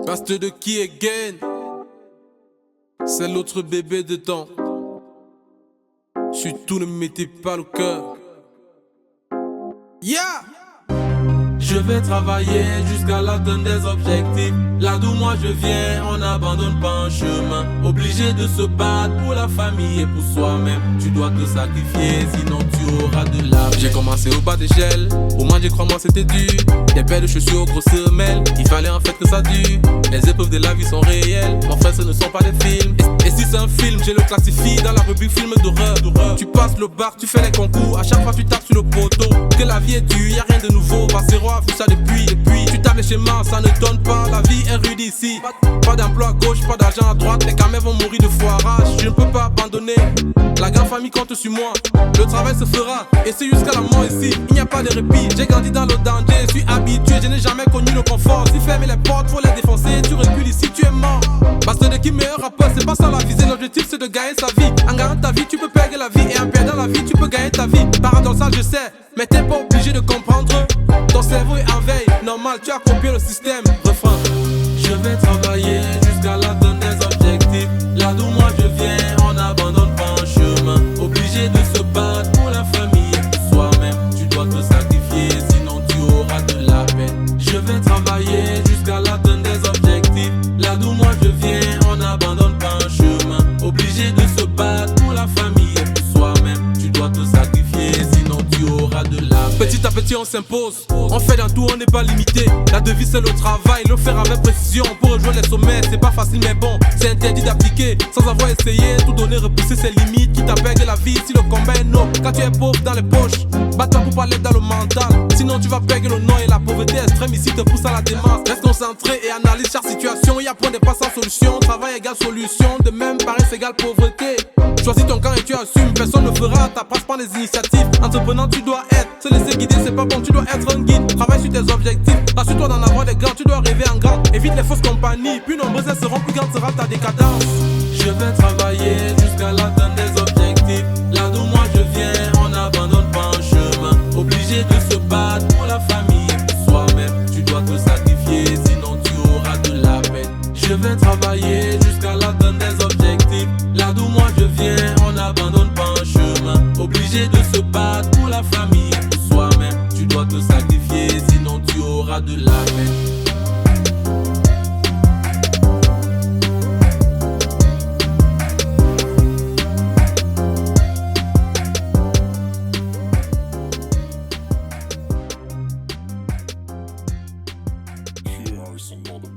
Reste de qui est gain. C'est l'autre bébé dedans. Surtout ne mettez pas le cœur. Yeah! Je vais travailler jusqu'à l'atteinte des objectifs. Là d'où moi je viens, on n'abandonne pas un chemin. Obligé de se battre pour la famille et pour soi-même. Tu dois te sacrifier, sinon tu auras de la peine. J'ai commencé au bas d'échelle, au moins j'y crois moi c'était dur. Des paires de chaussures aux grosses semelles, il fallait en fait que ça dure. Les épreuves de la vie sont réelles, mon frère ce ne sont pas des films. Et si c'est un film, je le classifie dans la rubrique film d'horreur. Tu passes le bar, tu fais les concours, à chaque fois tu tapes sur le poteau. Que la vie est dure, y'a rien de nouveau, Bassero a vu ça depuis. Tu tapes les schémas, ça ne donne pas, la vie est rude ici. Pas d'emploi à gauche, pas d'argent à droite, les camés vont mourir de foirage. Je ne peux pas abandonner, la grande famille compte sur moi. Le travail se fera, et c'est jusqu'à la mort ici. Il n'y a pas de répit, j'ai grandi dans le danger, je suis habitué, je n'ai jamais connu le confort. Si fermer les portes, faut les défoncer, tu recules ici, tu es mort. Parce que de qui meilleur rappeur, c'est pas ça la visée, l'objectif c'est de gagner sa vie. En gagnant ta vie, tu peux perdre la vie, et en perdant la vie, tu peux gagner ta vie. Paradoxal, je sais, mais t'es pas obligé de comprendre. Ton cerveau est en veille, normal, tu as copié le système. Refrain. Je vais travailler jusqu'à l'atteinte des objectifs. Là d'où moi je viens, on n'abandonne pas un chemin. Obligé de se battre pour la famille et pour soi-même. Tu dois te sacrifier, sinon tu auras de la peine. Je vais travailler jusqu'à l'atteinte des objectifs. Là d'où moi je viens, on n'abandonne pas un chemin. Obligé de se battre pour la famille et pour soi-même. Tu dois te sacrifier, sinon tu auras de la peine. Petit à petit on s'impose, on fait d'un tout, on n'est pas limité. La devise c'est le travail, le faire avec précision. Pour rejoindre les sommets, c'est pas facile mais bon, c'est interdit d'appliquer sans avoir essayé. Tout donner, repousser ses limites, qui t'appelle la vie si le combat est non. Quand tu es pauvre dans les poches, bats-toi pour parler dans le mental. Sinon tu vas perdre le nom et la pauvreté extrême ici te pousse à la démence. Reste concentré et analyse chaque situation. Y a point de pas sans solution, travail égale solution. De même paresse égale pauvreté. Choisis ton camp et tu assumes, personne ne fera à ta place par les initiatives. Entreprenant tu dois être, se laisser guider c'est pas bon, tu dois être un guide. Travaille sur tes objectifs, assure-toi d'en avoir des grands, tu dois rêver en grand. Évite les fausses compagnies, plus nombreuses elles seront, plus grande sera ta décadence. Je vais travailler jusqu'à l'atteinte des objectifs. Là d'où moi je viens, on n'abandonne pas un chemin. Obligé de se battre pour la famille et pour soi-même. Tu dois te sacrifier, sinon tu auras de la peine. Je vais travailler jusqu'à l'atteinte des objectifs. Là d'où moi je viens, on n'abandonne pas un chemin. Obligé de se battre pour la famille et pour soi-même. Tu dois te sacrifier, sinon tu auras de la peine. Here are some other